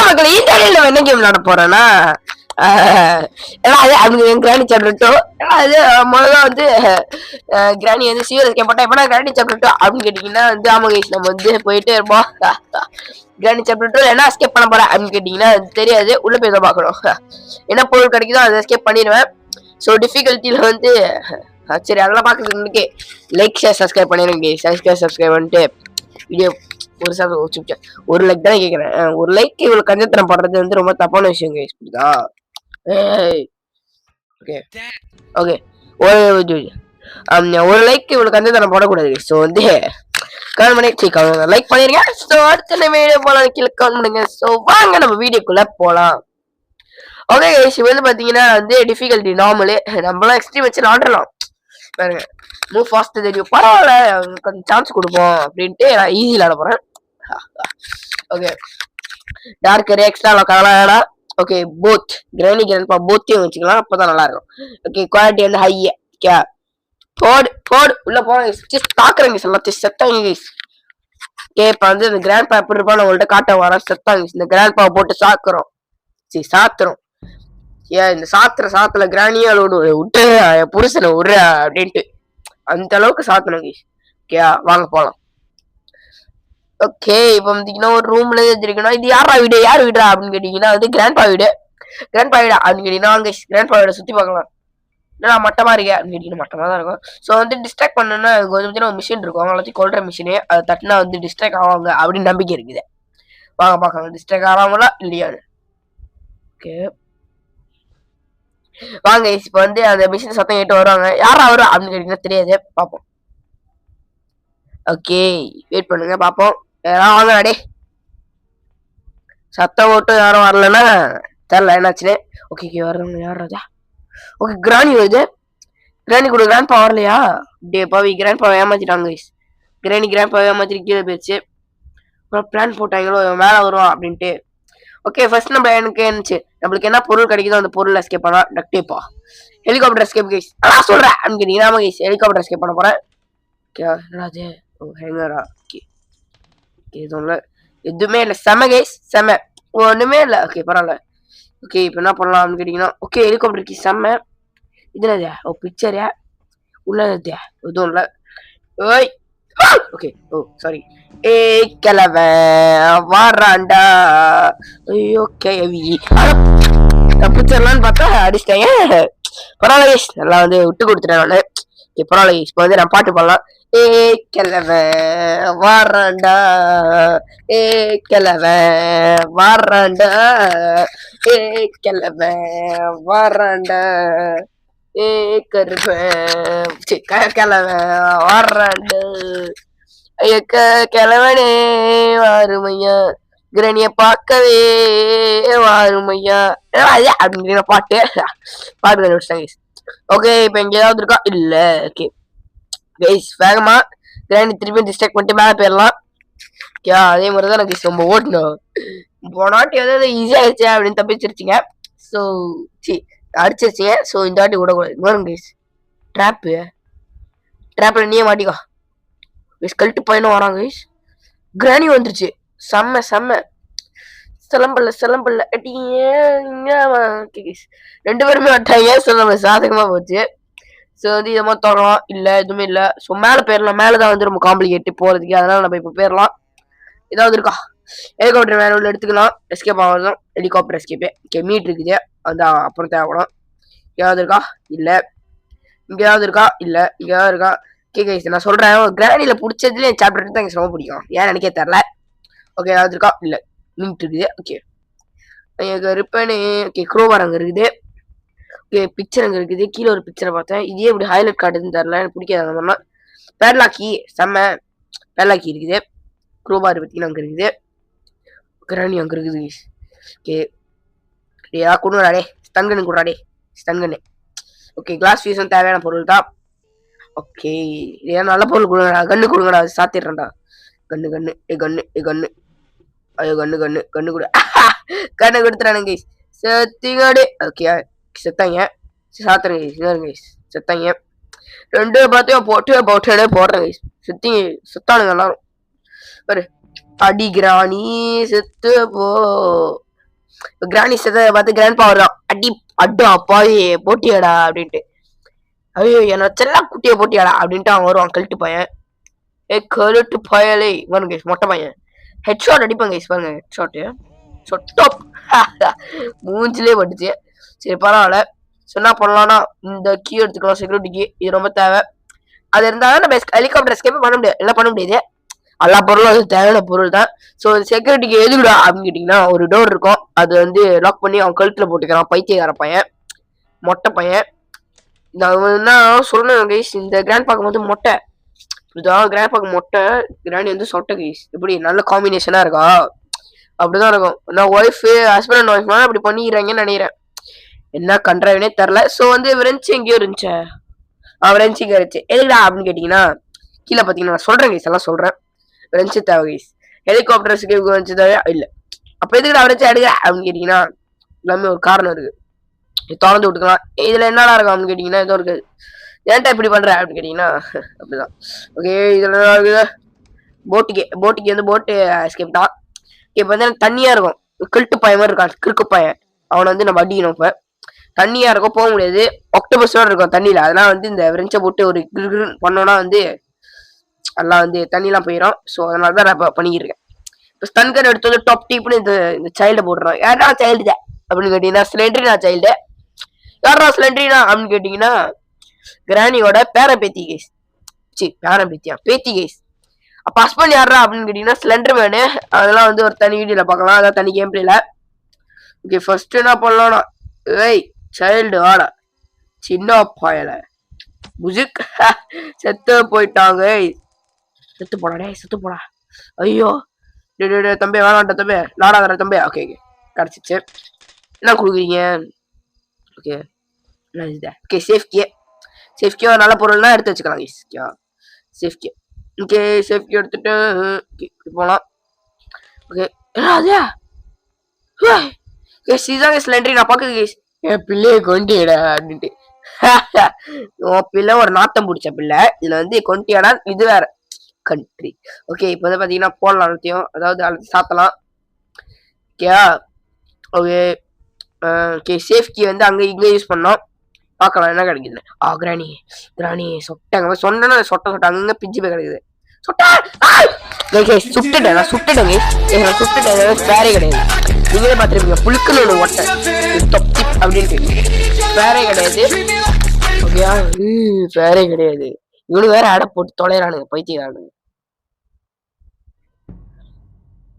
மக்கள் இந்த நம்ம என்ன கேம் விளையாட போறோம்னா கிராணி சாப்பிட்டு அது முதல்ல வந்து கிராணி வந்து சீரியஸ் கேட்பட்டா எப்ப கிராணி சாப்பிட்டு அப்படின்னு கேட்டீங்கன்னா வந்து ஆமா கைஸ் நம்ம வந்து போயிட்டே இருப்போம். கிராணி சாப்பிட்டு என்ன எஸ்கேப் பண்ண போறேன் அப்படின்னு கேட்டீங்கன்னா தெரியாது. உள்ள போய் தான் பார்க்கணும். என்ன பொருள் கிடைக்குதோ அதை எஸ்கேப் பண்ணிடுவேன். ஸோ டிஃபிகல்ட்டியில வந்து சரி அதெல்லாம் பார்க்கறதுக்கு லைக் ஷேர் சப்ஸ்கிரைப் பண்ணிடுங்க. சப்ஸ்கிரைப் பண்ணிட்டு வீடியோ ஒரு லைக் தான் கேட்குறேன். ஒரு லைக் இவ்வளவு கஞ்சத்தனம் பண்றது வந்து ரொம்ப தப்பான விஷயம் கைஸ். புரியுதா? ஓகே ஓகே ஒரு லைக் இவ்வளவு கஞ்சத்தனம் போடக்கூடாது. ஸோ வந்து கமெண்ட் பண்ணி லைக் பண்ணிருங்க. ஸோ அடுத்த வீடியோ போலாம் கீழே கமெண்ட் பண்ணுங்க. ஸோ வாங்க நம்ம வீடியோக்குள்ள போலாம். ஓகே கைஸ் வந்து பாத்தீங்கன்னா வந்து டிஃபிகல்ட்டி நார்மலு நம்மளாம் எக்ஸ்ட்ரீம் வச்சு விளாண்டுலாம் பாருங்க. மூவ் ஃபாஸ்ட் தெரியும் பரவாயில்ல கொஞ்சம் சான்ஸ் கொடுப்போம் அப்படின்ட்டு நான் ஈஸி விளாட போறேன். ஓகே டார்க்கர் எக்ஸ்ட்ரா லோக்கலா. ஓகே போத் கிரானி கிராண்ட்பா போத்தையும் வச்சுக்கலாம் அப்பதான் நல்லா இருக்கும். ஓகே குவாலிட்டி வந்து ஹை. ஓகே போடு உள்ள போன தாக்குறேங்க எல்லாத்தையும் செத்தாங்க கைஸ். ஓகே இப்ப வந்து இந்த கிராண்ட்பா எப்படி இருப்பான்னு உங்கள்ட்ட காட்ட வரேன். செத்தாங்க இந்த கிராண்ட்பா போட்டு சாக்குறோம். சரி சாத்துறோம். ஏன் இந்த சாத்துல கிரானியா விட்டு புருஷனை விடுற அப்படின்ட்டு அந்த அளவுக்கு சாத்தணும் கைஸ். ஓகே வாங்க போலாம். ஓகே இப்ப வந்தீங்கன்னா ஒரு ரூம்ல இருக்கணும். இது யாரா வீடு யார் வீடா அப்படின்னு கேட்டீங்கன்னா வந்து கிராண்ட்பா வீடு அப்படின்னு கேட்டீங்கன்னா அங்க கிராண்ட்பா வீட சுத்தி பார்க்கலாம். என்னடா மட்டமா இருக்கேன் அப்படின்னு கேட்டீங்கன்னா மட்டமா தான் இருக்கும். ஸோ வந்து டிஸ்ட்ராக்ட் பண்ணணும்னா கொஞ்சம் ஒரு மிஷின் இருக்கும் எல்லாத்தையும் கொல்ற மிஷினே அதை தட்டினா வந்து டிஸ்ட்ராக்ட் ஆவாங்க அப்படின்னு நம்பிக்கை இருக்குது. வாங்க பார்க்கலாம் டிஸ்ட்ராக்ட் ஆகாமலா இல்லையா. ஓகே வாங்க இப்ப வந்து அந்த மிஷின் சத்தம் கேட்டு வருவாங்க. யாரா வரும் அப்படின்னு கேட்டீங்கன்னா தெரியாது. பார்ப்போம். ஓகே வெயிட் பண்ணுங்க பார்ப்போம். யாரும் வாங்க அடே சத்தம் போட்டு யாரும் வரலன்னா தெரியல என்னாச்சுன்னு. ஓகே வர்றவங்க யார் ராஜா. ஓகே கிராணி வருது. கிராணி கூட கிராண்ட்பா வரலையா. டே பாவி கிராண்ட்பாவை ஏமாத்திட்டாங்க. கிராண்ட்பாவை ஏமாத்திட்டு கீழே போயிடுச்சு. பிளான் போட்டாங்களோ மேல வருவான் அப்படின்ட்டு. ஓகே ஃபர்ஸ்ட் நம்ம எனக்கு இருந்துச்சு நம்மளுக்கு என்ன பொருள் கிடைக்குதோ அந்த பொருள் எஸ்கேப் பண்ணலாம். டக்டேப்பா ஹெலிகாப்டர் எஸ்கேப் கைஸ் நான் சொல்றேன் அப்படின்னு கேட்டீங்கன்னா கைஸ் ஹெலிகாப்டர் எஸ்கேப் பண்ண போறேன். ராஜே ஓ ஹேங்கரா. ஓகே எதுவுமே இல்லை செம கைஸ் செம ஒண்ணுமே இல்லை. ஓகே பரவாயில்ல. ஓகே இப்போ என்ன பண்ணலாம் அப்படின்னு கேட்டீங்கன்னா ஓகே ஹெலிகாப்டருக்கு செம்ம இதுனதா ஓ பிக்சரா உள்ளதா எதுவும் இல்லை. ஓய் ஓகே ஓ சாரி ஏய் கிழவன் வாராண்டா. ஐயோ கேவி தப்பிச்சிடலான்னு பார்த்தா அடிச்சிட்டேங்க. பரவாயில்ல நல்லா வந்து விட்டு கொடுத்துட்டேன் நானு. பரவாயில்ல இப்போ வந்து நான் பாட்டு பாடலாம். ஏ கிழவன் வாராண்டா ஏ கிழவன் வாராண்டா ஏ கிழவன் வாராண்டா ஏ கருப்பன் கிழவன் வாராண்டா ஐயக்க கிழவனே வாருமையா கிரணிய பார்க்கவே வாருமையா அப்படிங்கிற பாட்டு கண்டுபிடிச்சாங்க. ஓகே இப்ப எங்க ஏதாவது இருக்கா இல்ல. ஓகே கைஸ் வேகமா கிராணி திருப்பி டிஸ்ட்ராக்ட் பண்ணிட்டு மேல போயிடலாம். அதே மாதிரிதான் எனக்கு ரொம்ப ஓட்டணும். போனாட்டி ஏதாவது ஈஸியா ஆயிடுச்சு அப்படின்னு தப்பிச்சிருச்சிங்க. ஸோ சி அடிச்சிருச்சிங்க. ஸோ இந்த வாட்டி விடக்கூடாது. கைஸ் ட்ராப்ல நீயே மாட்டிக்கோ. கழட்டு பையனும் வராங்க. கிராணி வந்துருச்சு. செம்ம சிலம்பல்ல ரெண்டு பேருமே வட்டாங்க. சிலம்ப சாதகமா போச்சு. ஸோ வந்து இதை மாதிரி தொடரலாம் இல்ல எதுவுமே இல்ல. ஸோ மேல போயிடலாம். மேலதான் வந்து ரொம்ப காம்ப்ளிகேட்டு போறதுக்கு. அதனால நம்ம இப்ப போயிடலாம். ஏதாவது இருக்கா ஹெலிகாப்டர் மேல உள்ள எடுத்துக்கலாம். எஸ்கேப் ஆகலாம். ஹெலிகாப்டர் எஸ்கேப்பே ஓகே மீட் இருக்குது அதான் அப்புறம் தேவைப்படும். ஏதாவது இருக்கா இல்ல. இங்க ஏதாவது இருக்கா இல்ல. இங்க ஏதாவது இருக்கா. ஓகே நான் சொல்றேன் கிரானில பிடிச்சதுல என் சாப்டர் தான் எனக்கு ரொம்ப பிடிக்கும். ஏன் எனக்கே தெரியல. ஓகே ஏதாவது இருக்கா இல்ல மீட் இருக்குது. ஓகே ரிப்பனு ஓகே க்ரோவார் அங்க இருக்குது. ஓகே பிக்சர் அங்க இருக்குது. கீழே ஒரு பிக்சரை பார்த்தேன். இதே இப்படி ஹைலைட் கார்டுன்னு தெரியல எனக்கு பிடிக்காது. அந்த மாதிரிலாம் பேர்லாக்கி செம்ம பேர்லாக்கி இருக்குது. க்ரோவார் பத்தினா அங்க இருக்குது. கிராணி அங்க இருக்குது. ஓகே ஏதாவது கொடுங்கடாடே ஸ்டன்கன்னு கொடுறாடே ஸ்டன்கன்னு. ஓகே கிளாஸ் ஃபீஸும் தேவையான பொருள் தான். ஓகே ஏன் நல்ல பொருள் கொடுங்கடா. கண்ணு கொடுங்கடா சாத்திடுறேன்டா. கண்ணு ஐயோ கண்ணு கூட கண்ணை கொடுத்துறானுங்க செத்திங்காடு. ஓகே செத்தாங்க சாத்துறேங்க செத்தாங்க. ரெண்டு பார்த்தையும் போட்டு போடுறேங்க செத்தானுங்க எல்லாரும். அடி கிராணி செத்து போ இப்ப கிராணி செத்த பார்த்து கிராண்ட்பா வருதான், அடி அட்டா அப்பாவி போட்டியாடா அப்படின்ட்டு. ஐயோ என்ன செல்லா குட்டியை போட்டியாடா அப்படின்ட்டு அவன் வருவான் கழட்டு பையன். கழுட்டு பயலே இவனு கைஸ் மொட்டை பையன். ஹெட்ஷாட் அடிப்பாங்க கைஸ், பாருங்க ஹெட்ஷாட்டு சொட்டாப் மூஞ்சிலே பட்டுச்சு. சரி பரவாயில்ல. என்ன பண்ணலாம்னா இந்த கீ எடுத்துக்கலாம், செக்யூரிட்டிக்கு இது ரொம்ப தேவை. அது இருந்தாலும் நம்ம ஹெலிகாப்டர் எஸ்கேப் பண்ண முடியாது, எல்லாம் பண்ண முடியாது. எல்லா பொருளும் அது தேவையான பொருள் தான். ஸோ செக்யூரிட்டிக்கு எதுக்குடா அப்படின்னு கேட்டிங்கன்னா, ஒரு டோர் இருக்கும், அது வந்து லாக் பண்ணி அவன் கழுத்துல போட்டுக்கிறான் பைத்தியக்கார பையன், மொட்டை பையன். நான் என்ன சொல்லணும் கைஸ், இந்த கிராண்ட் பார்க்கும்போது மொட்டை இதுதான் கிராண்ட் பார்க்க மொட்டை, கிராண்டி வந்து சொட்டை கைஸ். எப்படி நல்ல காம்பினேஷனா இருக்கா? அப்படிதான் இருக்கும். நான் ஒய்ஃப் ஹஸ்பண்ட் அண்ட் ஒய்ஃப் அப்படி பண்ணிக்கிறாங்கன்னு நினைக்கிறேன், என்ன கண்ட்ராவினே தெரில. ஸோ வந்து விரன்ச்சு எங்கேயோ இருந்துச்சு, விரன்ச்சு இங்கே இருந்துச்சு. எதுக்குடா அப்படின்னு கேட்டிங்கன்னா, கீழே பார்த்தீங்கன்னா நான் சொல்கிறேன் கைஸ், எல்லாம் சொல்கிறேன். விரன்ச்சு தேவை கைஸ், ஹெலிகாப்டர்ஸுக்கு விரன்ச்சு தேவை இல்லை. அப்போ எதுக்குடா விரன்ச்சு எடுக்க அப்படின்னு கேட்டிங்கன்னா, எல்லாமே ஒரு காரணம் இருக்கு, திறந்து விட்டுக்கலாம். இதில் என்னடா இருக்கும் அப்படின்னு கேட்டிங்கன்னா, எதுவும் இருக்காது. ஏன்டா இப்படி பண்ணுற அப்படின்னு கேட்டிங்கன்னா அப்படிதான். ஓகே இதில் என்ன இருக்குது, போட்டுக்கு வந்து போட்டு எஸ்கேப் தான். இப்போ வந்து தண்ணியாக இருக்கும், கிழட்டு பையன் மாதிரி இருக்கான் கிறுக்கு பையன், அவனை வந்து நம்ம அடிக்கணும். இப்போ தண்ணியா இருக்கும், போக முடியாது, ஆக்டோபஸோட இருக்கும் தண்ணியில. அதெல்லாம் வந்து இந்த விரன்ச்சை போட்டு ஒரு கிரு பண்ணோன்னா வந்து எல்லாம் வந்து தண்ணியெல்லாம் போயிடும். ஸோ அதனால தான் நான் பண்ணிக்கிருக்கேன். இப்போ ஸ்டன்கர் எடுத்து வந்து டாப் டீப்னு இந்த சைல்டை போட்டுறோம். யாரா சைல்டு தான் அப்படின்னு கேட்டீங்கன்னா, ஸ்லெண்ட்ரினா சைல்டு. யாரா ஸ்லெண்ட்ரினா அப்படின்னு கேட்டீங்கன்னா, கிராணியோட பேத்தி கேஸ். பேத்தி கேஸ். அப்ப ஹஸ்பண்ட் யாரா அப்படின்னு கேட்டீங்கன்னா, ஸ்லெண்டர் மேனு. அதெல்லாம் வந்து ஒரு தனி வீடியோல பார்க்கலாம், அதான் தனி கேம் பிளேல. ஓகே ஃபர்ஸ்ட் என்ன பண்ணலாம்னா, ஏய் சைல்டு வாடா சின்ன பாயல முஜிக் செத்து போயிட்டாங்க. செத்து போடா செத்து போடா. ஐயோ தம்பி வேணாண்ட தம்பி, நாடாதர தம்பி. ஓகே கிடச்சிச்சு. என்ன கொடுக்குறீங்க? ஓகே ஓகே சேஃப்கே ஒரு நல்ல பொருள்னா எடுத்து வச்சுக்கலாம். சேஃப்கே ஓகே சேஃப்கே எடுத்துட்டு போகலாம். ஓகே அதே கேஸ் இதாங்க ஸ்லெண்டரி நான் பார்க்குது கேஸ். என் பிள்ளைய கொண்டியடா அப்படின்ட்டு. உன் பிள்ளை ஒரு நாத்தம் பிடிச்ச பிள்ளை, இதுல வந்து கொண்டியாடா இது வேற கண்ட்ரி. ஓகே இப்போ வந்து பார்த்தீங்கன்னா போடலாம் அழுத்தியும், அதாவது அழுத்தி சாத்தலாம். ஓகே ஓகே சேஃப்கி வந்து அங்கே இங்கே யூஸ் பண்ணோம், பார்க்கலாம் என்ன கிடைக்குது. கிராணி சொட்டாங்க சொன்னா சொட்ட அங்கங்க பிஞ்சு போய் கிடைக்குது. சுட்டுட்டேன் வேறே கிடையாது. நீங்களே பார்த்துருப்பீங்க புழுக்குன்னு ஒன்று ஒட்டை தொப்தி அப்படின்ட்டு, வேறே கிடையாது. ஓகேயா வேறே கிடையாது. இவனு வேற அடை போட்டு தொலைறானுங்க பைத்தியக்காரனுங்க.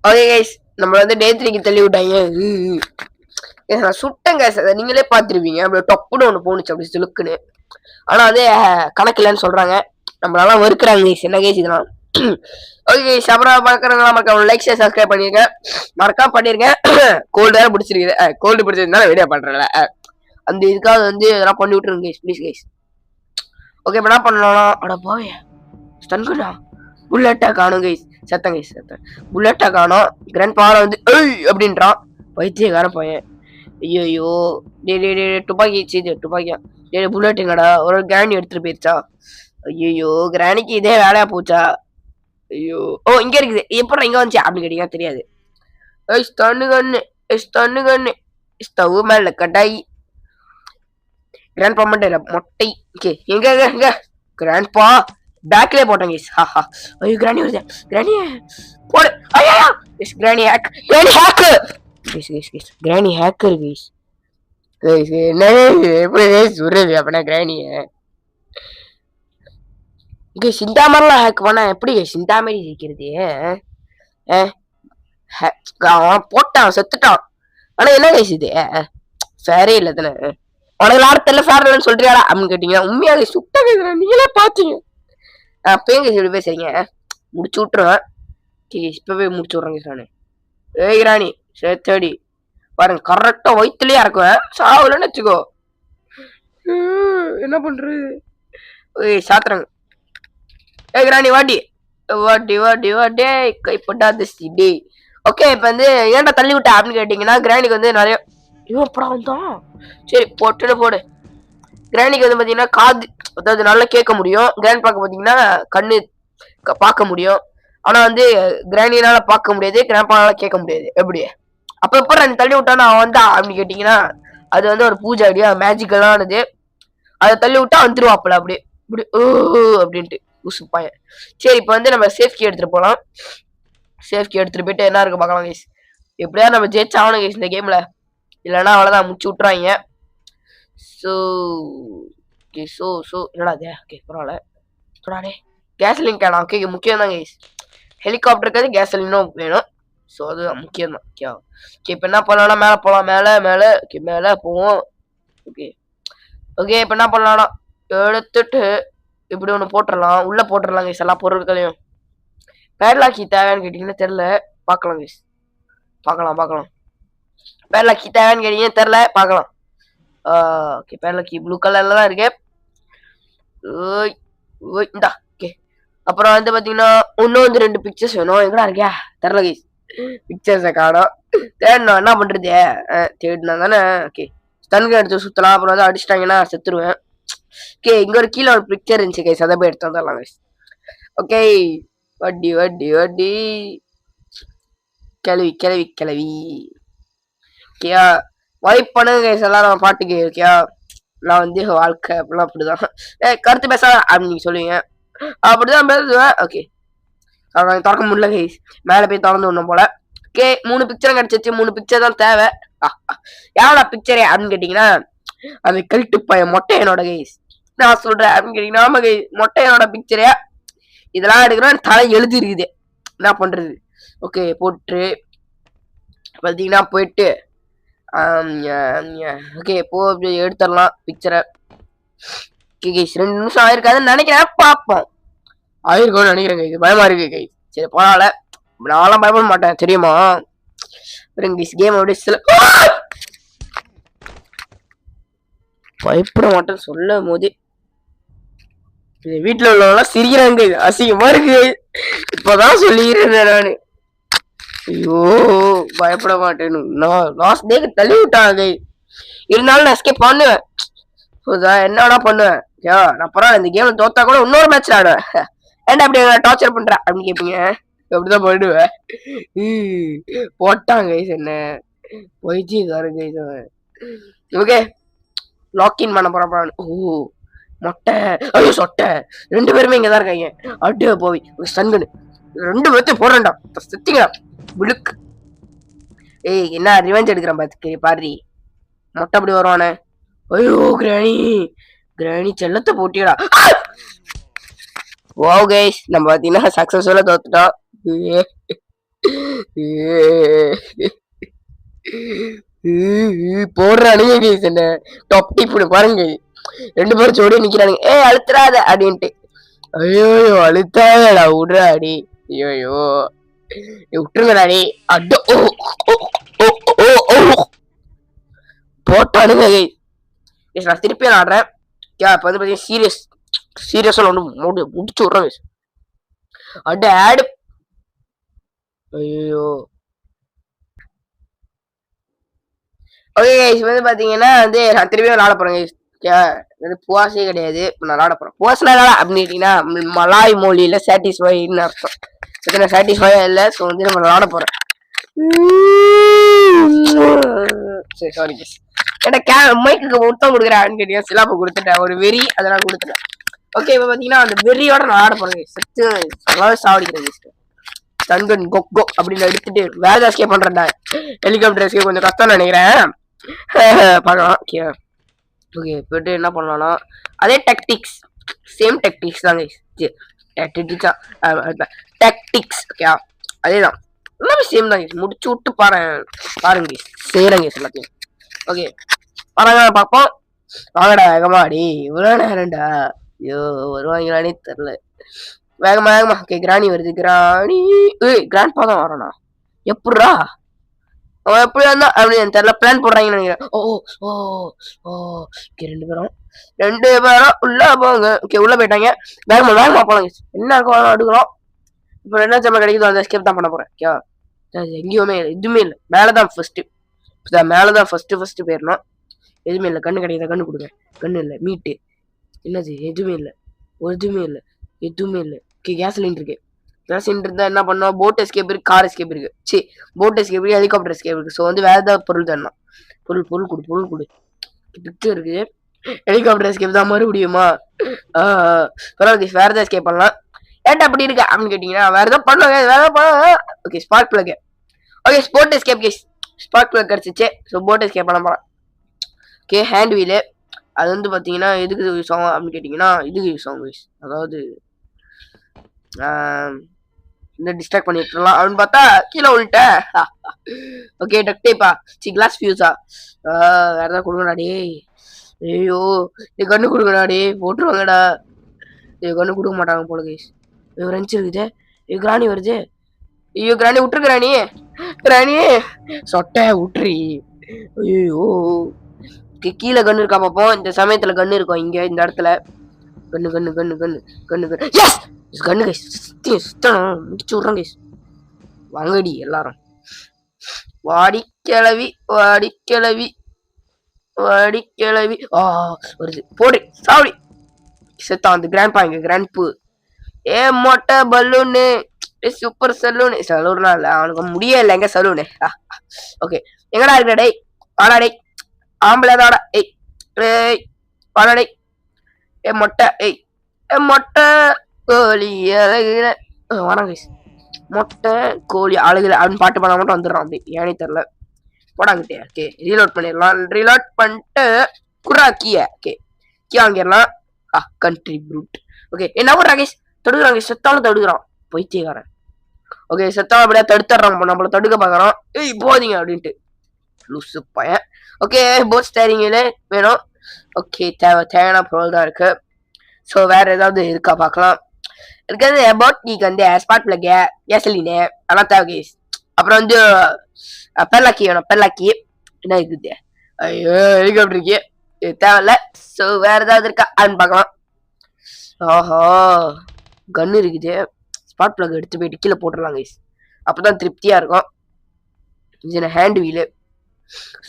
ஓகே கைஸ் நம்ம வந்து டே 3க்கு தள்ளி விட்டாங்க. நான் சுட்டேன் கைஸ், அதை நீங்களே பார்த்துருப்பீங்க. அப்படி டப்புன்னு ஒன்று போணுச்சு அப்படி சிலுக்குன்னு. ஆனால் அதே கணக்கில்லன்னு சொல்றாங்க, நம்மளால வெறுக்கிறாங்க கைஸ். என்ன கேஸ் இதெல்லாம். ஓகே அப்புறம் பார்க்குறவங்களா மறக்காம லைக் ஷேர் சப்ஸ்கிரைப் பண்ணிருங்க, மறக்காம பண்ணிருங்க. கோல்டு வேற பிடிச்சிருக்குது, கோல்டு பிடிச்சிருந்தாலும் வீடியோ பண்றேன்ல, அந்த இதுக்காக வந்து இதெல்லாம் பண்ணி விட்டுருங்க கைஸ் ப்ளீஸ் கைஸ். ஓகே இப்போ என்ன பண்ணலாம், அட போய ஸ்டன்குடா புல்லட்டா காணும் கைஸ். செத்தன் புல்லட்டா காணும். கிராண்ட் பாரை வந்து ஏய் அப்படின்றான் பைத்தியக்கார பையன். ஐயோ துப்பாக்கி துப்பாக்கியா புல்லட்டுங்கடா, ஒரு கிராண்டி எடுத்துட்டு போயிருச்சா. ஐயோ கிராணிக்கு இதே வேலையா போச்சா. ஐயோ ஓ இங்க இருக்குது, எப்படி இங்க வந்துச்சு அப்படின்னு கேட்டீங்கன்னா தெரியாது. ஸ்டவ் மேல கடாய். கிராண்ட் பா மட்டும் மொட்டை. ஓகே எங்க கிராண்ட் பா பேக்லயே போட்டேன் கைஸ். ஹாஹா ஐயோ கிராணி வருது, கிராணி போடு. ஐயோ கிராணி ஹேக், கிராணி ஹேக்கர் கைஸ். என்ன எப்படி சொல்றது அப்படின்னா கிராணிய சிந்தா மாதிரிலாம் ஹேக் பண்ணா எப்படி சிந்தா மாதிரி இருக்கிறது. அவன் போட்டான் செத்துட்டான். ஆனா என்ன கைஸ் இது ஃபேரே இல்லை தானே. உனக்கு யாரும் தெரியல ஃபேர் இல்லைன்னு சொல்றியாடா அப்படின்னு கேட்டீங்கன்னா உண்மையாக சுட்ட கேட்குற நீங்களே பார்த்தீங்க. பேங்க சொல்லி பேசுறீங்க, முடிச்சு விட்டுருவேன். இப்பவே முடிச்சு விட்றேங்க சாணு. ஏய் கிராணி சேத்தடி பாருங்க கரெக்டா வயிற்றுலயே இறக்குவேன், சாவுலன்னு வச்சுக்கோ. என்ன பண்றது. ஏய் சாத்துறங்க. ஏய் கிராணி வாட்டி கைப்பட்டாது சிடி. ஓகே இப்போ வந்து ஏன்டா தள்ளி விட்ட அப்படின்னு கேட்டீங்கன்னா, கிராணிக்கு வந்து நிறைய இவன் படம் தான். சரி போடு. கிராணிக்கு வந்து பாத்தீங்கன்னா காது, அதாவது நல்லா கேட்க முடியும். கிராண்ட் பார்க்க பாத்தீங்கன்னா கண்ணு பார்க்க முடியும். ஆனா வந்து கிராண்டினால பார்க்க முடியாது, கிராண்ட்பானால கேட்க முடியாது. எப்படி அப்ப எப்ப நீ தள்ளி விட்டானா அவன் வந்தா அப்படின்னு கேட்டீங்கன்னா அது வந்து ஒரு பூஜை ஐடியா மேஜிக்கலானது. அதை தள்ளி விட்டா வந்துருவாப்புல அப்படியே இப்படி அப்படின்ட்டு உசுப்பாய. சரி இப்ப வந்து நம்ம சேஃப்கி எடுத்துட்டு போலாம். சேஃப்கி எடுத்துட்டு போயிட்டு என்ன இருக்கு பார்க்கலாம் கைஸ். எப்படியா நம்ம ஜெயிச்சாகணும் கைஸ் இந்த கேம்ல, இல்லைன்னா அவ்வளவுதான் முடிச்சு விட்டுறாங்க. ஸோ ஓகே ஸோ என்னடா அது? ஓகே பரவாயில்ல. சொடாடே கேஸ்லின் கேனா? ஓகே முக்கியம் தான் கைஸ். ஹெலிகாப்டருக்கு கேஸ்லினும் வேணும். ஸோ அது முக்கியம் தான். ஓகே ஓகே இப்போ என்ன பண்ணலாம்னா மேலே போகலாம். மேலே ஓகே மேலே போவோம். ஓகே ஓகே இப்போ என்ன பண்ணலாம்னா எடுத்துட்டு இப்படி ஒன்று போட்டுடலாம். உள்ள போட்டுடலாம் கைஸ் எல்லா பொருட்களையும். பேட்லாக்கி தேவையான்னு கேட்டீங்கன்னா தெரில, பார்க்கலாம் கைஸ். பார்க்கலாம். பேட்லாக்கி தேவையான்னு கேட்டீங்கன்னா தெரில, பார்க்கலாம். ஓகே பேட்லாக்கி ப்ளூ கலர்ல தான் இருக்கு. இந்தா ஓகே. அப்புறம் வந்து பாத்தீங்கன்னா இன்னும் வந்து 2 பிக்சர்ஸ் வேணும். எங்கடா இருக்கியா? தெரில கைஸ், பிக்சர்ஸை காணோம். தேடணும், என்ன பண்றது? தேடினா தானே. ஓகே ஸ்டன்கன் எடுத்து சுத்தலாம். அப்புறம் வந்து அடிச்சிட்டாங்கன்னா செத்துருவேன். ஓகே இங்க ஒரு கீழே ஒரு பிக்சர் இருந்துச்சு கைஸ், அதை போய் எடுத்து வந்துடலாம் கைஸ். ஓகே வட்டி கிளவி ஓகேயா வைப் பண்ணுங்க கைஸ் எல்லாரும் பாட்டுக்கு. ஓகேயா நான் வந்து வாழ்க்கை அப்படிலாம் அப்படிதான். கருத்து பேச அப்படின்னு நீங்க சொல்லுவீங்க, அப்படிதான் பேசுவேன். ஓகே திறக்க முடியல கைஸ், மேலே போய் திறந்து விடணும் போல. ஓகே 3 பிக்சரும் கிடைச்சிச்சு. 3 பிக்சர் தான் தேவை. யாரா பிக்சரே அப்படின்னு கேட்டீங்கன்னா அந்த கல்ட்டு பையன் மொட்டையனோட கைஸ். நான் சொல்றேன் அப்படின்னு கேட்டீங்கன்னா ஆமா கைஸ் மொட்டையனோட பிக்சரே. இதெல்லாம் எடுக்கிறோம் தலை எழுதி இருக்குது, என்ன பண்றது? ஓகே போட்டு பார்த்தீங்கன்னா போயிட்டு ஓகே போ எடுத்துடலாம் பிக்சரை. 2 நிமிஷம் ஆயிருக்காதுன்னு நினைக்கிறேன், பார்ப்போம். ஆயிருக்கும்னு நினைக்கிறேன் கைஸ், பயமா இருக்கு கைஸ். சரி பரவாயில்ல, நான்லாம் பயப்பட மாட்டேன் தெரியுமா. கேம் அப்படியே சில பயப்பட மாட்டேன்னு சொல்லும் போது வீட்டுல உள்ளவங்களாம் சிரிக்கிறாங்க, அசிங்கமா இருக்கு. இப்பதான் சொல்லிக்கிறேன் நானு. ஐயோ பயப்பட மாட்டேன்னு லாஸ்ட் டேக்கு தள்ளி விட்டாங்க. இருந்தாலும் நான் எஸ்கேப் பண்ணுவேன். என்னடா பண்ணுவேன் நான் பரவாயில்ல, இந்த கேம்ல தோத்தா கூட இன்னொரு மேட்ச் ஆடுவேன். ஏன்டா அப்படி டார்ச்சர் பண்ற அப்படின்னு கேட்பீங்க. அப்படிதான் பண்ணுவேன். போட்டாங்க என்ன போயிடுச்சு கைஸ். ஓகே லாக்இன் பண்ண போறேன். ஓ மொட்டை ஐயோ சொட்டை 2 பேருமே இங்கதான் இருக்காங்க. அட்டு போய் ஸ்டன்கன் 2 பேர்த்தையும் போடுறேன்டா, செத்திங்கடா விழுக்கு. ஏய் என்ன ரிவெஞ்ச் எடுக்கிறேன் பாத்துக்கு பாரு. மொட்டை அப்படி வருவானே. ஐயோ கிராணி செல்லத்தை போட்டியடா. வாவ் கைஸ் நம்ம பாத்தீங்கன்னா சக்சஸ்ஃபுல்லா தோத்துட்டோம். போடுறானுங்க கைஸ் என்ன டாப் டிப் பாருங்க. 2 பேரும் ஜோடியா நிக்கிறானுங்க. அழுத்துறாத அப்படின்ட்டு. ஐயோ அழுத்தாதடா விடுறாடி. ஐயோ விட்டுருங்கடாடி. Atto போட்டானுங்க guys. நான் திருப்பி ஆடுறேன். இப்ப வந்து பாத்தீங்கன்னா சீரியஸா ஒன்று முடிச்சு விடுறேன் கைஸ். அட ஆடு ஐயோ. ஓகே கைஸ் வந்து பாத்தீங்கன்னா வந்து நான் திருப்பி விளாட போறேன் கைஸ். புவாசே கிடையாது, நான் விளாட போறேன். புவாஸ்னா அப்படின்னு கேட்டீங்கன்னா மலாய் மொழியில சாட்டிஸ்ஃபைன்னு அர்த்தம். சாட்டிஸ்ஃபை இல்ல. ஸோ வந்து நம்ம விளாட போறேன். சரி சாரி கைஸ், ஏன்னா மைக்கு முத்தம் கொடுக்குறேன் அப்படின்னு கேட்டீங்கன்னா சிலாப்பை கொடுத்துட்டேன், ஒரு வெறி அதெல்லாம் கொடுத்துட்டேன். ஓகே இப்போ பாத்தீங்கன்னா அந்த வெறியோட நான் விளாட போறேன். செத்து நல்லாவே சாவடிக்கிறேன் கைஸ். தங்கன் கொக்கோ அப்படின்னு எடுத்துட்டு வேற எஸ்கேப் பண்றேன்டா. ஹெலிகாப்டர் எஸ்கேப் கொஞ்சம் கஷ்டம் நினைக்கிறேன், பார்க்கலாம். ஓகே ஓகே போயிட்டு என்ன பண்ணலாம்னா அதே டெக்டிக்ஸ், சேம் டெக்டிக்ஸ் தான் டெக்டிக்ஸ். ஓகே அதேதான் எல்லாமே சேம் தான். முடிச்சு விட்டு பாருங்க செய்யறேங்க எல்லாத்தையும். ஓகே பாருங்க பார்ப்போம். வாங்கடா வேகமா. அடி இவ்வளோ நேரம்டா. ஐயோ வருவாங்களானே தெரில. வேகமா. ஓகே கிராணி வருது. கிராண்ட் பா தான் வரணும். எப்படா அவன் எப்படி வந்தா அப்படின்னு தெரியல. பிளான் போடுறாங்கன்னு நினைக்கிறேன். ஓகே 2 பேரும் உள்ள போங்க. ஓகே உள்ள போயிட்டாங்க. வேகமா போலாங்க. என்ன இருக்கும் அடுக்கிறோம். இப்போ என்ன ஜம்ம கிடைக்குதோ அந்த எஸ்கேப் தான் பண்ண போறேன். எங்கேயுமே எதுவுமே இல்லை. மேலதான் ஃபர்ஸ்ட் போயிடணும். எதுவுமே இல்லை. கண்ணு கிடைக்குதா? கண்ணு கொடுங்க. கண்ணு இல்லை. மீட்டு என்னது? எதுவுமே இல்லை. ஓகே கேஸ் லைன் இருக்கு. கேரசின் இருந்தா என்ன பண்ணோம், போட் எஸ்கேப் இருக்கு, கார் எஸ்கேப் இருக்கு, சி போட் எஸ்கேப் இருக்கு, ஹெலிகாப்டர் எஸ்கேப் இருக்கு. ஸோ வந்து வேற ஏதாவது பொருள் தரணும். பொருள் கொடு பிக்சர் இருக்கு. ஹெலிகாப்டர் எஸ்கேப் தான் மறுபடியுமா? பரவாயில்ல, வேற ஏதாவது எஸ்கேப் பண்ணலாம். ஏன்டா அப்படி இருக்கு அப்படின்னு கேட்டீங்கன்னா வேற ஏதாவது பண்ணுவாங்க, வேற ஏதாவது பண்ண. Okay spark plug. Okay sport escape case, spark plug கிடைச்சிச்சு. ஸோ போட் எஸ்கேப் பண்ண போறேன். ஓகே ஹேண்ட் வீலு, அது வந்து பாத்தீங்கன்னா எதுக்கு யூஸ் ஆகும் அப்படின்னு கேட்டீங்கன்னா இதுக்கு யூஸ் ஆகும் கைஸ். அதாவது இந்த டிஸ்ட்ராக்ட் பண்ணி விட்டுறலாம் அப்படின்னு பார்த்தா கீழே விழுட்டேன். ஓகே டக் டேப்பா, சி கிளாஸ் ஃபியூஸா, வேற ஏதாவது கொடுங்கடா டே. ஐயோ நீ கண்ணு கொடுங்கடா டே, போட்டுருவாங்கடா. கண்ணு கொடுக்க மாட்டாங்க போல கைஸ். ரெஞ்சு இருக்குது, கிராணி வருது. ஐயோ கிராணி விட்டுரு, கிராணி சொட்டை விட்டுறி. ஐயோ கீழே கண்ணு இருக்கா பாப்போம். இந்த சமயத்துல கண்ணு இருக்கும் இங்க இந்த இடத்துல. கண்ணு எஸ் கண்ணு கைஸ். சுத்தணும் முடிச்சு விட்றோம் கைஸ். வாங்கடி எல்லாரும். வாடிக்கிழவி வருது, போடு சாவடி. செத்தான் அந்த கிராண்ட் பாங்க கிராண்ட். ஏ மொட்டை பலூனு, சூப்பர் சலூனா இல்ல, அவனுக்கு முடியல எங்க சலூனு. ஓகே எங்கடா இருக்கிற டேய், வாடா டேய் ஆம்பளை ஏய் வாடா டேய். ஏ மொட்டை கோழி அழகுல வராங்க மொட்டை கோழி அழகுல அப்படின்னு பாட்டு பாட மட்டும் வந்துடுறான். அப்படி ஏனே தெரியல. போடாங்கிட்டே. ஓகே ரீலோட் பண்ணிடலாம். ரீலோட் பண்ணிட்டு குரா கீய. ஓகே கீ வாங்கிடலாம். Country fruit. ஓகே என்ன ஒரு ராகேஷ் தடுக்கிறாங்க, செத்தாலும் தடுக்கிறான் பைத்தியக்காரன். ஓகே செத்தாலும் அப்படியே தடுத்துறான், நம்மள தடுக்க பாக்குறான். ஏய் போதீங்க அப்படின்ட்டு லூசு பையன். ஓகே போட் ஸ்டேரிங்ல வேணும். ஓகே தேவையான பொருள் தான் இருக்கு. ஸோ வேற ஏதாவது இருக்கா பார்க்கலாம். இருக்கிறது போட் கீக்கு வந்து ஸ்பாட் பிளக், கேசலினு அதெல்லாம் தேவை கேஸ். அப்புறம் வந்து பெர்லாக்கி வேணும். பெர்லாக்கி என்ன இருக்குது? ஐயோ ஹெலிகாப்டர் இருக்கு, இது தேவையில்ல. ஸோ வேற ஏதாவது இருக்கா அப்படின்னு பார்க்கலாம். ஆஹா கன்னு இருக்குது. ஸ்பாட் பிளக் எடுத்து போயிட்டு கீழே போட்டுடலாம் கைஸ், அப்பதான் திருப்தியா இருக்கும். Hand wheel.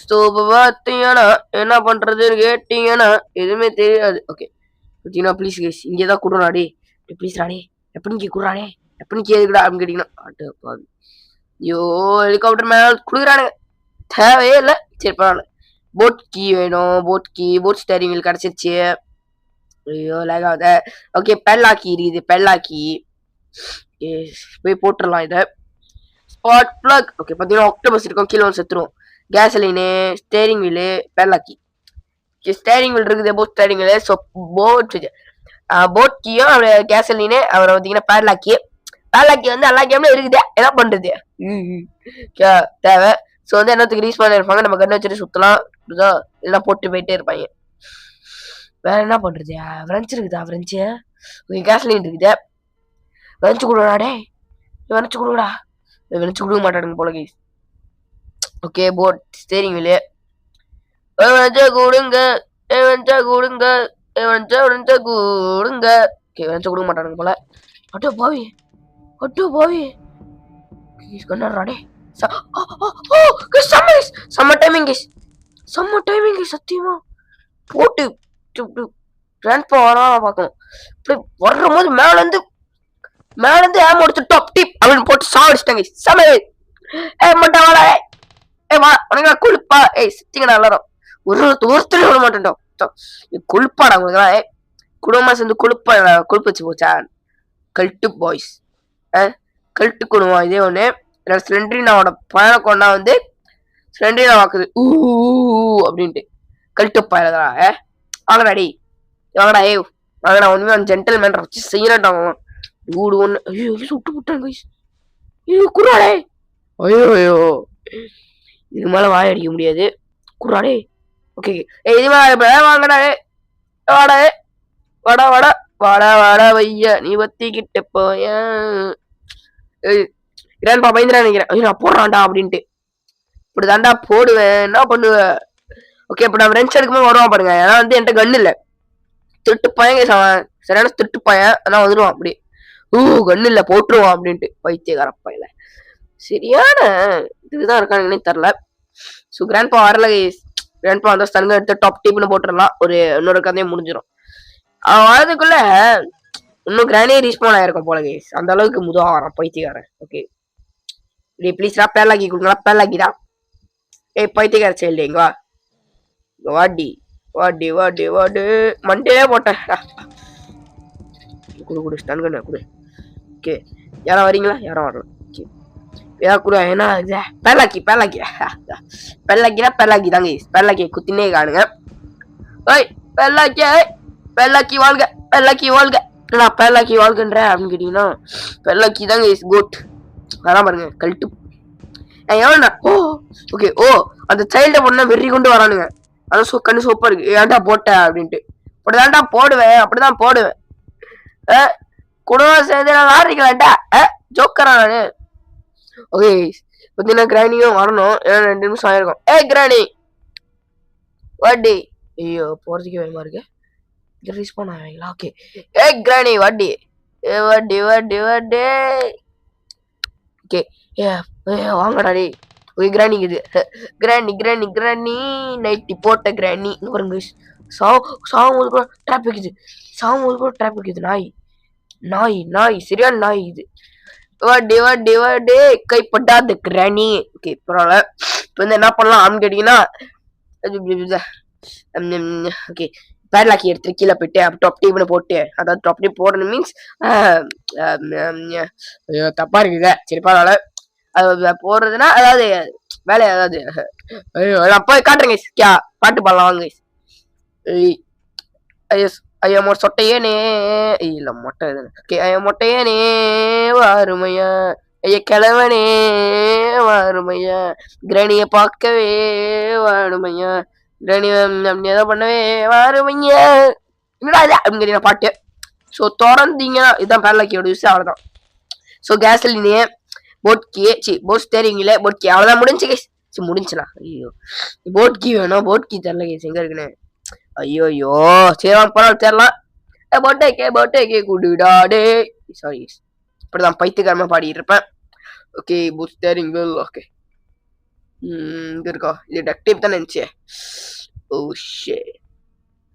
ஸோ பார்த்தீங்கன்னா என்ன பண்றதுன்னு கேட்டீங்கன்னா எதுவுமே தெரியாது. ஓகே பார்த்தீங்கன்னா ப்ளீஸ் கைஸ் இங்கே தான் கொடுறாடே, ப்ளீஸ் ராடே எப்படின்னு கொடுறாடே, எப்படின்னு கேக்குடா அப்படின்னு கேட்டீங்கன்னா ஐயோ ஹெலிகாப்டர் மேல கொடுக்குறானுங்க, தேவையே இல்லை. சரி பரவாயில்ல. போட் கீ வேணும். போட் ஸ்டேரிங் வீல் கிடைச்சிருச்சு. ஐயோ லேக் ஆகுது. ஓகே பெல்லாக்கி இருக்குது, பெல்லாக்கி போய் போட்டுடலாம் இதை. Spot black. ஓகே பார்த்தீங்கன்னா ஆக்டோபஸ் இருக்கும், கீழே வந்து செத்துரும். கேசலினு, ஸ்டேரிங் வீலு, பெல்லாக்கி. ஸ்டேரிங் வீல் இருக்குது, boat steering wheel. So boat கீயும் கேசலினு, அப்புறம் பார்த்தீங்கன்னா பேர்லாக்கி வந்து எல்லா கேம்ல இருக்குது. என்ன பண்றது தேவை. ஸோ வந்து என்னத்துக்கு ரீஸ் பண்ணி இருப்பாங்க, நம்ம கண்ணை வச்சுட்டு சுத்தலாம் இல்லைன்னா போட்டு போயிட்டே இருப்பாங்க. வேற என்ன பண்றது? ஃப்ரெஞ்சு இருக்குதா? ஃப்ரெஞ்சு கேஸ்லின் இருக்குது. ஃப்ரெஞ்சு கொடுடாடே, ஃப்ரெஞ்சு கொடுடா. ஃப்ரெஞ்சு கொடுக்க மாட்டானுங்க போல guys. Okay boat steering wheel கொடுங்க, கொடுங்க கொடுங்க. கொடுக்க மாட்டானுங்க போல. அட்டோ பாவி கண்ணாடே. செம்ம டைமிங் சத்தியமா. போட்டு டிரான்ஸ்பர் வராம பார்க்கணும். இப்படி வரும்போது மேல இருந்து ஏம் எடுத்து டாப் டிப் அப்படின்னு போட்டு சாவடிச்சிட்டாங்க. சமையல் மட்டும் வாடா, வா உனக்கு குளிப்பா. சித்திங்கடா எல்லாரும் ஒருத்தர் விட மாட்டேன்டோம். குளிப்பாடா உங்களுக்கு குடும்பமா சேர்ந்து குளிப்பு வச்சு போச்சா? கல்ட்டு பாய்ஸ், கல்ட்டு குடும்பம். இதே ஒண்ணு. ஸ்லெண்ட்ரினாவோட பழன கொண்டா வந்து ஸ்லெண்ட்ரினா வாக்குது அப்படின்ட்டு கல்ட்டு பயலதா. வாங்கடாடி வாங்கடா. வாங்கடா ஒண்ணுமே ஜென்டல்மேன் வச்சு செய்யறான். வீடு ஒண்ணு. ஐயோ சுட்டு விட்டாங்க. ஐயோ குறாடே. ஐயோ இதுக்கு மேல வாய அடிக்க முடியாது. குறாடே. ஓகே இது வாங்கடா. வாடா வாடா வாடா வாடா வாடா வையா நீ வத்திக்கிட்ட போய. கிராண்ட்பா பயந்துடா நினைக்கிறேன். ஐயோ நான் போடுறான்டா அப்படின்ட்டு. இப்படி தாண்டா போடுவேன், என்ன பண்ணுவேன். ஓகே இப்ப நான் ஃப்ரெண்ட்ஸ் எடுக்கும்போது வருவான் பாருங்க. ஏன்னா வந்து என்கிட்ட கண்ணு இல்லை, திருட்டு பையன் சரியான திருட்டு பையன். ஆனா வந்துடுவான் அப்படி. கண்ணு இல்லை போட்டுருவான் அப்படின்ட்டு பைத்தியக்கார பையல. சரியான இதுதான் இருக்கானுங்கன்னே தெரில. ஸோ கிராண்ட்பா வரல. கிராண்ட்பா வந்தா ஸ்டன்க எடுத்து டாப் டீப்னு போட்டுடலாம். இன்னொரு கதையும் முடிஞ்சிடும். அவன் வரதுக்குள்ள இன்னும் கிராண்டே ரீஸ்பான் ஆயிருக்கும் போல கைஸ். அந்த அளவுக்கு முதாரம் பைத்தியக்காரன். ஓகே ப்ளீஸ்டா பேலாக்கி கொடுங்களா, பேலாக்கிடா. ஏய் பைத்தியக்கார சைல்டு இங்க வா, வாடி வாடி வாடி வாடி மண்டே போட்டேன். குடு குடு ஸ்டன் கண்ணு குடு. ஓகே யாரும் வரீங்களா, யாரும் வரலாம். ஓகே ஏதாவது குடு. ஏன்னா பேலாக்கி பேலாக்கி பேலாக்கினா பேலாக்கி தாங்க, பேலாக்கியை குத்தினே காணுங்க. ஓய் பெல்லாக்கி, பெல்லாக்கி வாழ்க, பெல்லாக்கி வாழ்க. நான் பெல்லாக்கி வாழ்கன்ற அப்படின்னு கேட்டீங்கன்னா பெல்லாக்கி தாங்க இஸ் குட். அதான் பாருங்க கல்ட்டு எவ்வளோண்ணா. ஓ ஓகே ஓ அந்த சைல்ட பொண்ணை வெறி கொண்டு வரானுங்க. அதான் கண்ணு சூப்பர் இருக்கு. ஏன்டா போட்ட அப்படின்ட்டு. அப்படிதான்டா போடுவேன், அப்படிதான் போடுவேன். குடும்பம் சேர்ந்து நான் ஆடுறீங்களாண்டா ஜோக்கரா நானு. ஓகே பார்த்தீங்கன்னா கிராணியும் வரணும். ஏன்னா 2 நிமிஷம் ஆயிருக்கும். கிராணி வாடி. ஐயோ போறதுக்கே பயமா இருக்கு. ரெஸ்பாண்ட் ஆவீங்களா? ஓகே கிராணி வாடி வாடி வாடி வாடி. ஓகே வாங்கடா டே. ஓகே கிராணி இது கிராணி கிராணி கிராணி நைட்டி போட்ட கிராணி. இங்க பாருங்க சாவும் கூட ட்ராப் வைக்குது, சாவும் கூட ட்ராப் வைக்குது. நாய் நாய் நாய் சரியான நாய் இது. வாடி வாடி வாடி கைப்பட்டாத கிராணி. ஓகே பரவாயில்ல. இப்போ வந்து என்ன பண்ணலாம் அப்படின்னு கேட்டீங்கன்னா ஓகே பேட்லாக்கி எடுத்து கீழே போயிட்டு டாப் டீப்னு போட்டு, அதாவது டாப் டீப் போடணும் மீன்ஸ் தப்பா இருக்குங்க. சரி பரவாயில்ல. அது போடுறதுன்னா அதாவது வேலை அதாவது நான் போய் காட்டுறேங்க. கே பாட்டு பாடலாம் வாங்க. ஐயோ சொட்டையனே இல்ல மொட்டை ஓகே ஐயோ மொட்டையனே வாருமையா, ஐயா கிழவனே வாருமையா, கிரணிய பார்க்கவே வாருமையா, கிரணி ஏதோ பண்ணவே வாருமைய என்னடா அப்படிங்கிற பாட்டு. ஸோ திறந்தீங்கன்னா இதுதான் பேரலாக்கியோட யூஸ். அவ்வளோதான். ஸோ கேஸ்லினே போட்கி போட் ஸ்டேரிங்ல போட்கி அவ்வளோதான் முடிஞ்சு கேஸ். முடிஞ்சுனா ஐயோ போட்கி வேணும், போட்கி தெரில கேஸ் எங்க இருக்குன்னு. ஐயோ ஐயோ சரி பரவாயில்ல தெரலாம். போட்டேக்கே போட்டேக்கே குடுடாடே. சாரி இப்படிதான் பைத்தியக்காரமா பாடிட்டு இருப்பேன். Okay boat steering well. Okay இங்க இருக்கா, இது டக்டேப் தான் நினைச்சு. Oh shit.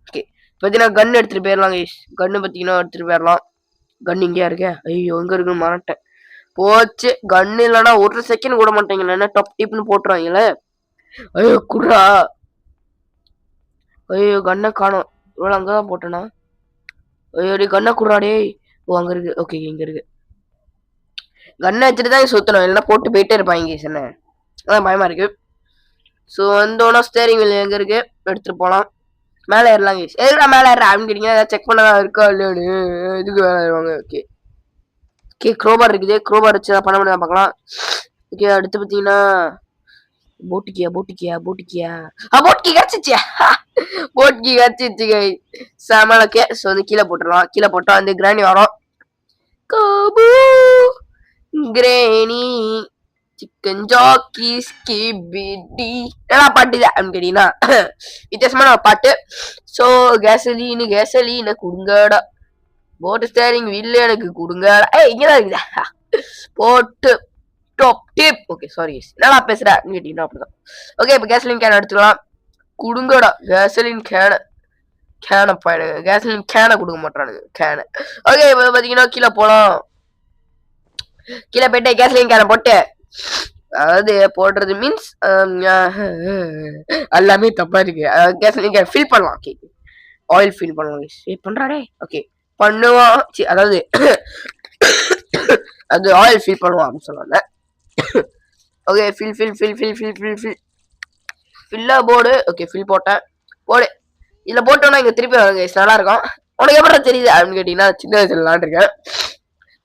ஓகே பார்த்தீங்கன்னா கன் எடுத்துட்டு போயிடலாம் கைஸ். கன்னு பார்த்தீங்கன்னா எடுத்துட்டு போயிடலாம். கன் இங்கேயா இருக்கே. ஐயோ எங்க இருக்குன்னு மறந்துட்டேன். போச்சு கன்னு இல்லைன்னா 1 செகண்ட் கூட மாட்டேங்கல. என்ன டாப் டிப்னு போட்டுருவாங்களே. ஐயோ குடுறா. ஐயோ கண்ணை காணோம். இவ்வளோ அங்கதான் போட்டேனா. ஐயோ கண்ணை குடுறாடே. ஓ அங்க இருக்கு. ஓகே இங்க இருக்கு. கண்ணை வச்சுட்டு தான் சுத்தணும், இல்லைன்னா போட்டு போயிட்டே இருப்பாங்க கைஸ். என்ன அதான் பயமா இருக்கு. ஸோ வந்தோன்னா ஸ்டேரிங் வீல் எங்க இருக்கு எடுத்துட்டு போகலாம். மேலே ஏறலாம் கைஸ். எதுடா மேலே ஏறா அப்படின்னு கேட்டீங்கன்னா ஏதாவது செக் பண்ணதான் இருக்கா இல்லையானு இதுக்கு மேலே ஏறுவாங்க. ஓகே ஓகே க்ரோபார் இருக்குது, க்ரோபார் வச்சு பண்ண முடியாது பார்க்கலாம். ஓகே அடுத்து பார்த்தீங்கன்னா போட்டிக்கியா போட்டிக்கியா போட்டிக்கியா போட்கி கிடச்சிச்சு. போட்கி கிடச்சிச்சு கைஸ் சாமான். ஓகே ஸோ வந்து கீழே போட்டுடலாம். கீழே போட்டா வந்து கிராணி வரும். காபு கிராணி சிக்கன் ஜாக்கி ஸ்கிபிடி என்ன பாட்டு இது அப்படின்னு கேட்டீங்கன்னா வித்தியாசமான பாட்டு. ஸோ கேசலீனு கேசலீனை கொடுங்கடா, போட்டு ஸ்டேரிங் வீல்ல எனக்கு கொடுங்கடா. இங்கதான் இருக்குதா போட்டு டாப் டிப். ஓகே சாரி என்னடா பேசுற அப்படின்னு கேட்டீங்கன்னா அப்படிதான். ஓகே இப்போ கேசலின் கேன் எடுத்துக்கலாம். கொடுங்கடா கேசலின் கேனை. கேனை பாயிடுங்க, கேசலின் கேனை கொடுக்க மாட்டானுங்க கேனை. ஓகே இப்போ பார்த்தீங்கன்னா கீழே போகலாம். கீழே போயிட்டு கேசலின் கேனை போட்டு, அதாவது போடுறது மீன்ஸ் எல்லாமே தப்பா இருக்கு. கேஸ் ஃபில் பண்ணலாம். ஓகே ஆயில் ஃபில் பண்ணலாம் பண்றாடே. ஓகே பண்ணுவான். அதாவது அது ஆயில் ஃபில் பண்ணுவான் அப்படின்னு சொல்லுவாங்க. Okay fill fill fill fill fill fill fill ஃபில்லா போடு. ஓகே ஃபில் போட்டேன் போடு. இதுல போட்டோம்னா இங்க திருப்பி வருங்க நல்லா இருக்கும். உனக்கு எப்படி தெரியுது அப்படின்னு கேட்டீங்கன்னா சின்ன வயசுல விளாண்டுருக்கேன்.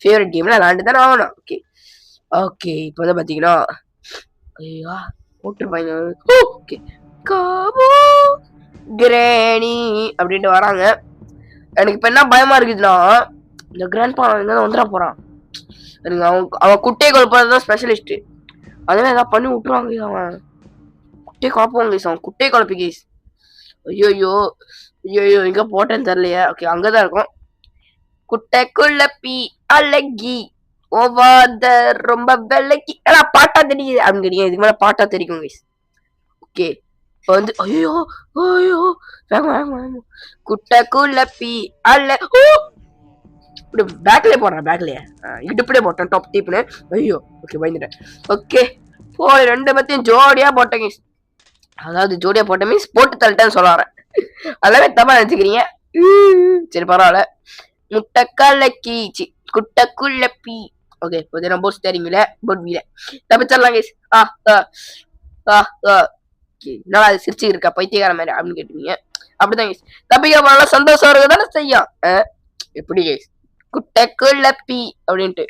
ஃபேவரட் கேம்ல விளாண்டு தானே ஆகணும். ஓகே ஓகே இப்போ வந்து பார்த்தீங்கன்னா ஐயா போட்டுருப்பாங்க. ஓகே காபோ கிராணி அப்படின்ட்டு வராங்க. எனக்கு இப்போ என்ன பயமா இருக்குதுன்னா இந்த கிராண்ட் பா எங்கே வந்துட போறான். எனக்கு அவன் குட்டையை குழப்பது தான் ஸ்பெஷலிஸ்ட். அதெல்லாம் ஏதாவது பண்ணி விட்டுருவாங்க. அவன் குட்டையை குழப்பவாங்க கைஸ். அவன் குட்டையை குழப்பி கைஸ். ஐயோ ஐயோ ஐயோ எங்க போட்டேன்னு தெரியலையா. ஓகே அங்கதான் இருக்கும். குட்டை குழப்பி அழகி ஓவாத ரொம்ப வெள்ளைக்கு பாட்டா தெரியுது அப்படின்னு கேட்டீங்க. இதுக்கு மேல பாட்டா தெரியும் கைஸ். ஓகே இப்போ வந்து ஐயோ ஐயோ வேங்க வேங்க வேங்க குட்டை குழப்பி அல்ல இப்படி பேக்லயே போடுறேன், பேக்லயே இடுப்புலயே போட்டேன் டாப் டீப்னு. ஐயோ ஓகே பயந்துட்டேன். ஓகே போய் 2 பேத்தையும் ஜோடியா போட்டேன் கைஸ். அதாவது ஜோடியா போட்ட மீன்ஸ் போட்டு தள்ளிட்டேன்னு சொல்ல வரேன். எல்லாமே தப்பா நினைச்சுக்கிறீங்க. சரி பரவாயில்ல. முட்டைக்கலக்கி குட்டக்குள்ள பீ. ஓகே இப்போ நான் போட் ஸ்டேரிங்ல போட் வீல தப்பிச்சிடலாம் கைஸ். என்னடா அது சிரிச்சு இருக்கா பைத்தியக்கார மாதிரி அப்படின்னு கேட்டீங்க. அப்படிதான் கைஸ், தப்பிக்க போனாலும் சந்தோஷம் இருக்கு தானே செய்யும். எப்படி கைஸ் குட்டக்குள்ள பீ அப்படின்ட்டு.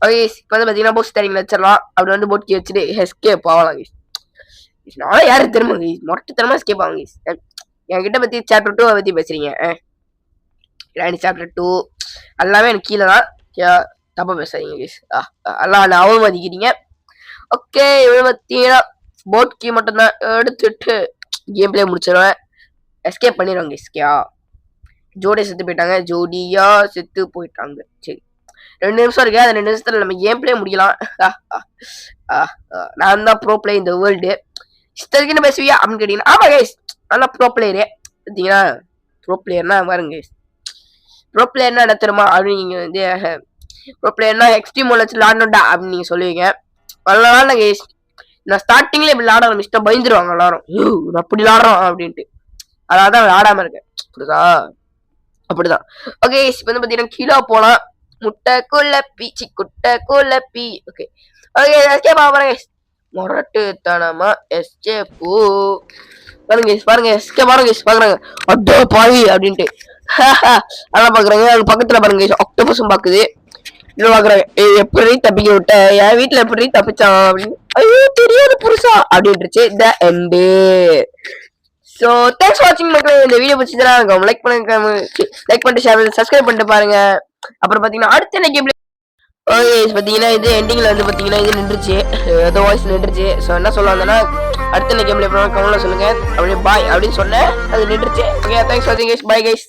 ஓகே இப்போ வந்து பாத்தீங்கன்னா போட் ஸ்டேரிங்ல வச்சிடலாம். அப்படி வந்து போட் கீ வச்சுட்டு எஸ்கேப் ஆகலாம் கைஸ். நானும் யாரு தெரியுமா கைஸ், மொட்டை தரமா எஸ்கேப் ஆகும் கைஸ். என்கிட்ட பத்தி சாப்டர் 2 பத்தி பேசுறீங்க. சாப்டர் 2 எல்லாமே எனக்கு கீழே தான். தப்பா பேசாதீங்க கைஸ். எல்லாம் அவமதிக்கிறீங்க. ஓகே இவன் பார்த்தீங்கன்னா போட் கீ மட்டும் தான் எடுத்துட்டு கேம் பிளே முடிச்சிருவேன். எஸ்கேப் பண்ணிடுவாங்க கைஸ். ஜோடியா செத்து போயிட்டாங்க, ஜோடியா செத்து போயிட்டாங்க. சரி 2 நிமிஷம் இருக்கு, அந்த 2 நிமிஷத்துல நம்ம கேம் பிளே முடிக்கலாம். நான் தான் ப்ரோ பிளே இந்த வேர்ல்டு. இஷ்டத்துக்குன்னு பேசுவியா அப்படின்னு கேட்டீங்கன்னா ஆமா கைஸ் நல்லா ப்ரோ பிளேயரு. பார்த்தீங்கன்னா ப்ரோ பிளேயர்னா பாருங்க கைஸ். ப்ரோ பிளேயர்னா என்ன தெரியுமா அப்படின்னு நீங்க வந்து ப்ரோ பிளேயர்னா எக்ஸ்ட்ரீம் வச்சு விளாடணும்டா அப்படின்னு நீங்க சொல்லுவீங்க. அதனால கைஸ் நான் ஸ்டார்டிங்ல இப்படி விளாட ஆரம்பிச்சுட்டா பயந்துருவாங்க எல்லாரும். நான் அப்படி விளாடுறோம் அப்படின்ட்டு. அதான் விளாடாம இருக்கேன். புரியுதா? அப்படிதான். ஓகே இப்போ வந்து பாத்தீங்கன்னா கீழே போலாம். முட்டை குழப்பி குட்டை குழப்பி. ஓகே ஓகே எஸ்கேப் ஆக பாருங்க முரட்டுத்தனமா எஸ்கேப்பு பாருங்க பாருங்க எஸ்கேப் பாருங்க பாக்குறாங்க அட்டோ பாவி அப்படின்ட்டு. அதான் பாக்குறாங்க. அது பக்கத்துல பாருங்க ஆக்டோபஸும் பாக்குது. இன்னும் பாக்குறாங்க எப்படி தப்பிக்க விட்ட, என் வீட்டுல எப்படி தப்பிச்சான் அப்படின்னு. ஐயோ தெரியாது புருஷா அப்படின்ட்டுருச்சு. The end. ஸோ தேங்க்ஸ் வாட்சிங் மக்களே. இந்த வீடியோ பிடிச்சதுனா லைக் பண்ணுங்க, லைக் பண்ணிட்டு ஷேர் சப்ஸ்கிரைப் பண்ணிட்டு பாருங்க. அப்புறம் பாத்தீங்கன்னா அடுத்த என்ன கேம்ல பாத்தீங்கன்னா இது எண்டிங்ல வந்து பாத்தீங்கன்னா இது நின்றுச்சு, ஏதோ வாய்ஸ் நின்றுச்சு. ஸோ என்ன சொல்ல வந்தேன்னா அடுத்த என்ன கேம்ல கமெண்ட்ல சொல்லுங்க. அப்படியே பாய் அப்படின்னு சொன்னேன், அது நின்றுச்சு. ஓகே தேங்க்ஸ் வாட்சிங் கைஸ், பை கைஸ்.